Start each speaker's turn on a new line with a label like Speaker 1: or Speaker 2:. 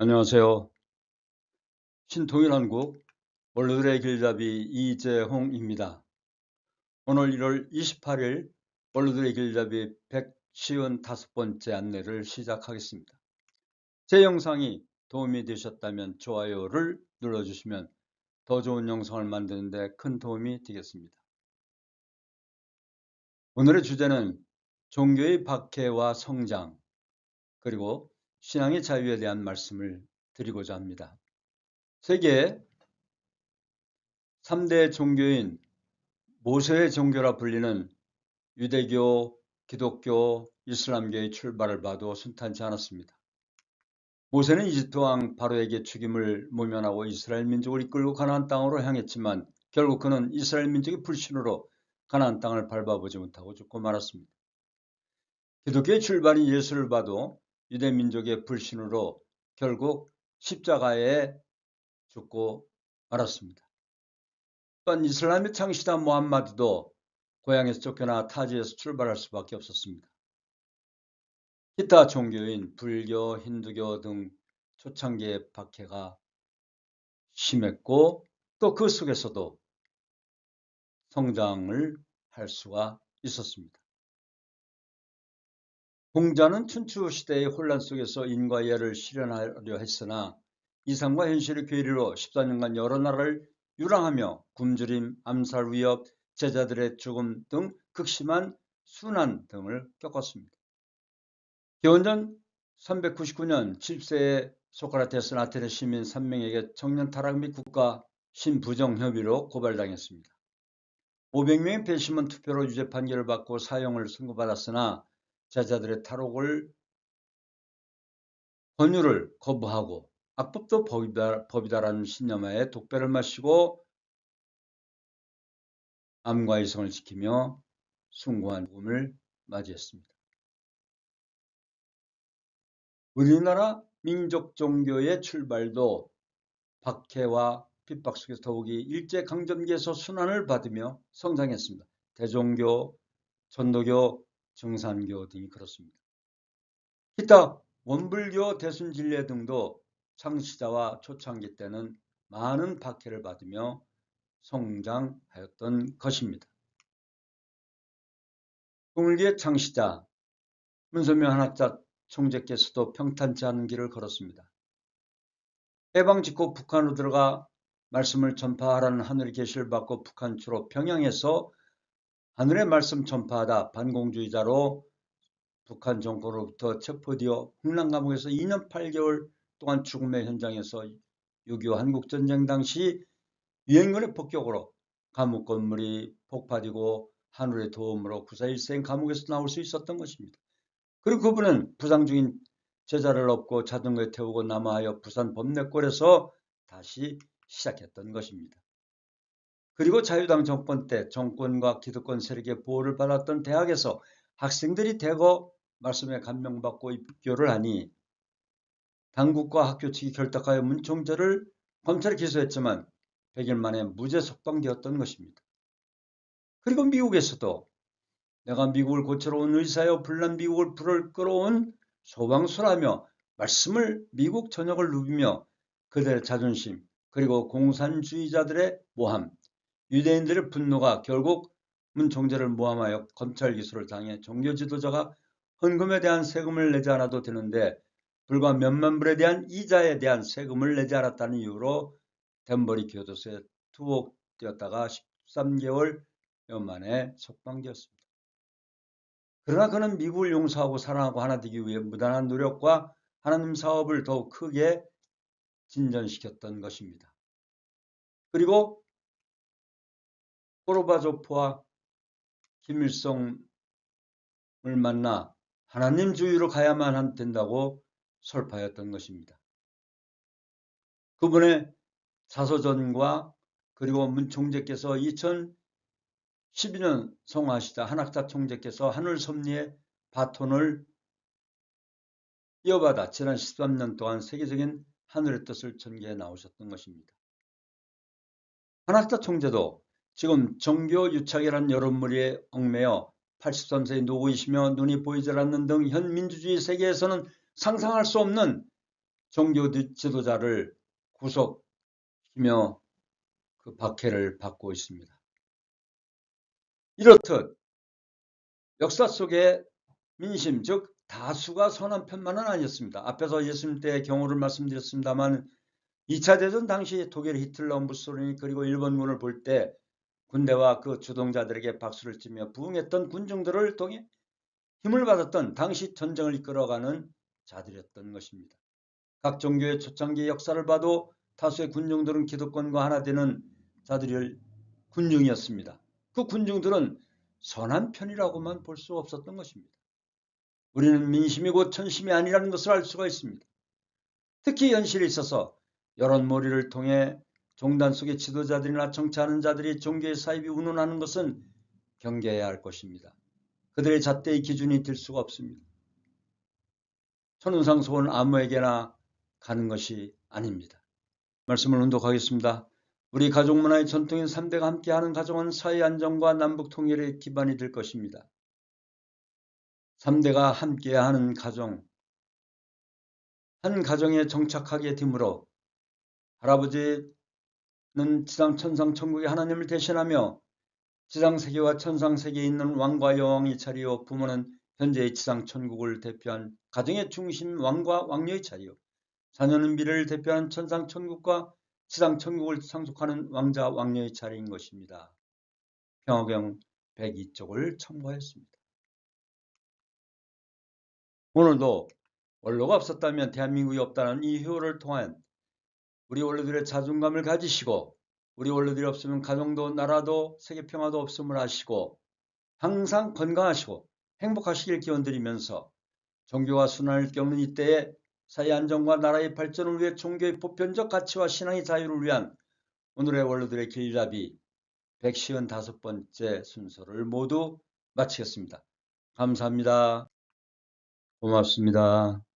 Speaker 1: 안녕하세요. 신통일한국 원로들의 길잡이 이재홍입니다. 오늘 1월 28일 원로들의 길잡이 155번째 안내를 시작하겠습니다. 제 영상이 도움이 되셨다면 좋아요를 눌러주시면 더 좋은 영상을 만드는 데 큰 도움이 되겠습니다. 오늘의 주제는 종교의 박해와 성장 그리고 신앙의 자유에 대한 말씀을 드리고자 합니다. 세계 3대 종교인 모세의 종교라 불리는 유대교, 기독교, 이슬람교의 출발을 봐도 순탄치 않았습니다. 모세는 이집트 왕 바로에게 죽임을 모면하고 이스라엘 민족을 이끌고 가나안 땅으로 향했지만 결국 그는 이스라엘 민족의 불신으로 가나안 땅을 밟아보지 못하고 죽고 말았습니다. 기독교의 출발인 예수를 봐도 유대 민족의 불신으로 결국 십자가에 죽고 말았습니다. 또한 이슬람의 창시자 무함마드도 고향에서 쫓겨나 타지에서 출발할 수밖에 없었습니다. 기타 종교인 불교, 힌두교 등 초창기의 박해가 심했고 또 그 속에서도 성장을 할 수가 있었습니다. 공자는 춘추 시대의 혼란 속에서 인과 예를 실현하려 했으나 이상과 현실의 괴리로 14년간 여러 나라를 유랑하며 굶주림, 암살 위협, 제자들의 죽음 등 극심한 순환 등을 겪었습니다. 기원전 399년 7세의 소크라테스는 아테네 시민 3명에게 청년 타락 및 국가 신부정 혐의로 고발당했습니다. 500명의 배심원 투표로 유죄 판결을 받고 사형을 선고받았으나 제자들의 탈옥을 권유를 거부하고 악법도 법이다라는 신념하에 독배를 마시고 암과 이성을 지키며 숭고한 죽음을 맞이했습니다. 우리나라 민족 종교의 출발도 박해와 핍박 속에서 더욱이 일제강점기에서 순환을 받으며 성장했습니다. 대종교, 천도교, 증산교 등이 그렇습니다. 기타 원불교, 대순진례 등도 창시자와 초창기 때는 많은 박해를 받으며 성장하였던 것입니다. 통일교의 창시자 문선명 한학자 총재께서도 평탄치 않은 길을 걸었습니다. 해방 직후 북한으로 들어가 말씀을 전파하라는 하늘의 계시를 받고 북한 주로 평양에서 하늘의 말씀 전파하다 반공주의자로 북한 정권으로부터 체포되어 흥남감옥에서 2년 8개월 동안 죽음의 현장에서 6.25 한국전쟁 당시 유엔군의 폭격으로 감옥 건물이 폭파되고 하늘의 도움으로 구사일생 감옥에서 나올 수 있었던 것입니다. 그리고 그분은 부상 중인 제자를 업고 자전거에 태우고 남하하여 부산 범내골에서 다시 시작했던 것입니다. 그리고 자유당 정권 때 정권과 기득권 세력의 보호를 받았던 대학에서 학생들이 대거 말씀에 감명받고 입교를 하니 당국과 학교 측이 결탁하여 문총재를 검찰에 기소했지만 100일 만에 무죄 석방되었던 것입니다. 그리고 미국에서도 내가 미국을 고치러 온 의사여 불난 미국을 불을 끌어온 소방수라며 말씀을 미국 전역을 누비며 그들의 자존심 그리고 공산주의자들의 모함, 유대인들의 분노가 결국 문총재를 모함하여 검찰 기소를 당해 종교 지도자가 헌금에 대한 세금을 내지 않아도 되는데 불과 몇만 불에 대한 이자에 대한 세금을 내지 않았다는 이유로 덴버리 교도소에 투옥되었다가 13개월 만에 석방되었습니다. 그러나 그는 미국을 용서하고 사랑하고 하나 되기 위해 무단한 노력과 하나님 사업을 더욱 크게 진전시켰던 것입니다. 그리고 고르바초프와 김일성을 만나 하나님 주의로 가야만 된다고 설파했던 것입니다. 그분의 자서전과 그리고 문총재께서 2012년 성화하시자 한학자 총재께서 하늘 섭리의 바톤을 이어받아 지난 13년 동안 세계적인 하늘의 뜻을 전개해 나오셨던 것입니다. 한학자 총재도 지금 정교 유착이라는 여론무리에 얽매여 83세의 노구이시며 눈이 보이질 않는 등 현 민주주의 세계에서는 상상할 수 없는 종교 지도자를 구속시키며 그 박해를 받고 있습니다. 이렇듯 역사 속에 민심, 즉 다수가 선한 편만은 아니었습니다. 앞에서 예수님 때의 경우를 말씀드렸습니다만 2차 대전 당시 독일 히틀러, 무솔리니 그리고 일본군을 볼 때 군대와 그 주동자들에게 박수를 치며 부응했던 군중들을 통해 힘을 받았던 당시 전쟁을 이끌어가는 자들이었던 것입니다. 각 종교의 초창기 역사를 봐도 다수의 군중들은 기득권과 하나 되는 자들이 군중이었습니다. 그 군중들은 선한 편이라고만 볼 수 없었던 것입니다. 우리는 민심이고 천심이 아니라는 것을 알 수가 있습니다. 특히 현실에 있어서 여론몰이를 통해 종단 속의 지도자들이나 정치하는 자들이 종교의 사입이 운운하는 것은 경계해야 할 것입니다. 그들의 잣대의 기준이 될 수가 없습니다. 천운상 소원 아무에게나 가는 것이 아닙니다. 말씀을 운독하겠습니다. 우리 가족 문화의 전통인 3대가 함께하는 가정은 사회 안정과 남북 통일의 기반이 될 것입니다. 3대가 함께하는 가정, 한 가정에 정착하게 되므로 할아버지는 지상 천상 천국의 하나님을 대신하며 지상세계와 천상세계에 있는 왕과 여왕의 자리요, 부모는 현재의 지상 천국을 대표한 가정의 중심 왕과 왕녀의 자리요, 자녀는 미래를 대표하는 천상 천국과 지상 천국을 상속하는 왕자 왕녀의 자리인 것입니다. 평화경 102쪽을 첨부하였습니다. 오늘도 원로가 없었다면 대한민국이 없다는 이 효를 통한 우리 원로들의 자존감을 가지시고, 우리 원로들이 없으면 가정도 나라도 세계 평화도 없음을 아시고 항상 건강하시고 행복하시길 기원드리면서 종교가 순환을 겪는 이때에 사회 안정과 나라의 발전을 위해 종교의 보편적 가치와 신앙의 자유를 위한 오늘의 원로들의 길잡이 155번째 순서를 모두 마치겠습니다. 감사합니다. 고맙습니다.